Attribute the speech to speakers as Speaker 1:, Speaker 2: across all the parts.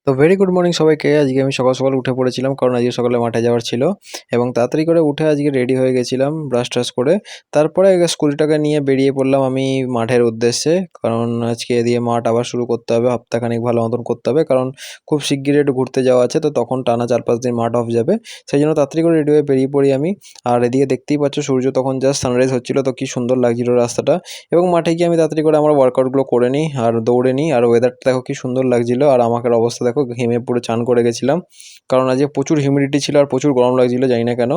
Speaker 1: তো very good morning সবাইকে। আজকে আমি সকাল সকাল উঠে পড়েছিলাম, কারণ আজকে সকালে মাঠে যাওয়ার ছিল এবং তাড়াতাড়ি করে উঠে আজকে রেডি হয়ে গেছিলাম ব্রাশ ট্রাশ করে। তারপরে স্কুলটাকে নিয়ে বেরিয়ে পড়লাম আমি মাঠের উদ্দেশ্যে, কারণ আজকে দিয়ে মাঠ আবার শুরু করতে হবে, সপ্তাহখানেক ভালো মতন করতে হবে, কারণ খুব শিগগিরই একটু ঘুরতে যাওয়া আছে, তো তখন টানা 4-5 দিন মাঠ অফ যাবে। সেই জন্য তাড়াতাড়ি করে রেডি হয়ে বেরিয়ে পড়ি আমি। আর এদিকে দেখতেই পাচ্ছ সূর্য তখন জাস্ট সানরাইজ হচ্ছিলো, তো কী সুন্দর লাগছিল রাস্তাটা। এবং মাঠে গিয়ে আমি তাড়াতাড়ি করে আমার ওয়ার্কআউটগুলো করে নিই আর দৌড়ে নিই। আর ওয়েদারটা দেখো কি সুন্দর লাগছিল, আর আমাকে অবস্থা দেখো, ঘেমে পুরো চান করে গেছিলাম, কারণ আজকে প্রচুর হিউমিডিটি ছিল আর প্রচুর গরম লাগছিল, জানি না কেন।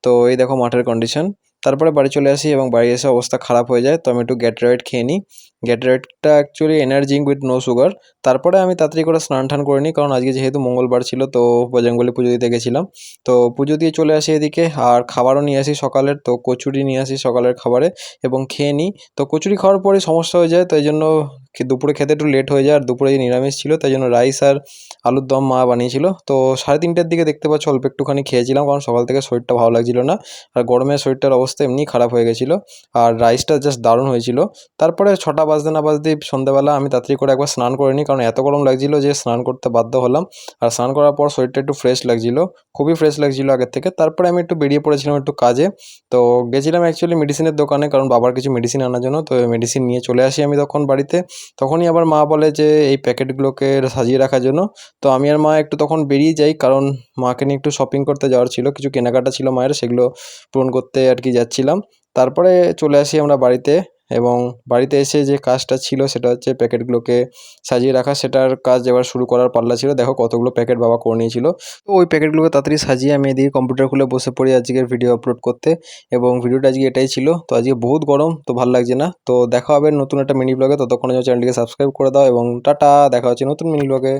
Speaker 1: তো এই দেখো মাঠের কন্ডিশন। তারপরে বাড়ি চলে আসি এবং বাড়ি এসে অবস্থা খারাপ হয়ে যায়, তো আমি একটু গ্যাটোরেড খেয়ে নিই। গ্যাটোরেডটা actually energy with no sugar. তারপরে আমি তাড়াতাড়ি করে স্নান টান করে নিই, কারণ আজকে যেহেতু মঙ্গলবার ছিল, তো বজরংবলী পুজো দিতে গেছিলাম। তো পুজো দিয়ে চলে আসি এদিকে, আর খাবারও নিয়ে আসি সকালের, তো কচুরি নিয়ে আসি সকালের খাবারে এবং খেয়ে নিই। তো কচুরি খাওয়ার পরে সমস্যা হয়ে যায়, তো এই জন্য দুপুরে খেতে একটু লেট হয়ে যায়, আর দুপুরে নিরামিষ ছিল, তাই জন্য রাইস আর আলুর দম মা বানিয়েছিল। তো 3:30টার দিকে দেখতে পাচ্ছ অল্প একটুখানি খেয়েছিলাম, কারণ সকাল থেকে শরীরটা ভালো লাগছিল না, আর গরমে শরীরটার অবস্থা এমনিই খারাপ হয়ে গেছিলো। আর রাইসটা জাস্ট দারুণ হয়েছিল। তারপরে 6টা বাজতে না বাজতেই সন্ধ্যাবেলা আমি তাড়াতাড়ি করে একবার স্নান করে নিই, কারণ এত গরম লাগছিল যে স্নান করতে বাধ্য হলাম। আর স্নান করার পর শরীরটা একটু ফ্রেশ লাগছিল, খুবই ফ্রেশ লাগছিল আগের থেকে। তারপরে আমি একটু বেরিয়ে পড়েছিলাম একটু কাজে। তো গেছিলাম অ্যাকচুয়ালি মেডিসিনের দোকানে, কারণ বাবার কিছু মেডিসিন আনার জন্য। তো মেডিসিন নিয়ে চলে আসি আমি তখন বাড়িতে। তখনই আবার মা বলে যে এই প্যাকেটগুলোকে সাজিয়ে রাখার জন্য। তো আমি আর মা একটু তখন বেরিয়ে যাই, কারণ মাকে নিয়ে একটু শপিং করতে যাওয়ার ছিল, কিছু কেনাকাটা ছিল মায়ের, সেগুলো পূরণ করতে আর কি যাচ্ছিলাম। তারপরে চলে আসি আমরা বাড়িতে, এবং বাড়িতে এসে যে কাজটা ছিল সেটা হচ্ছে প্যাকেটগুলোকে সাজিয়ে রাখা, সেটার কাজ এবার শুরু করার পাল্লা ছিল। দেখো কতগুলো প্যাকেট বাবা করে নিয়েছিল। তো ওই প্যাকেটগুলোকে তাড়াতাড়ি সাজিয়ে আমি এদিকে কম্পিউটার খুলে বসে পড়ি আজকের ভিডিও আপলোড করতে, এবং ভিডিওটা আজকে এটাই ছিল। তো আজকে বহুত গরম, তো ভালো লাগছে না। তো দেখা হবে নতুন একটা মিনি ব্লগে, ততক্ষণে চ্যানেলটিকে সাবস্ক্রাইব করে দাও এবং টাটা, দেখা হচ্ছে নতুন মিনি ব্লগে।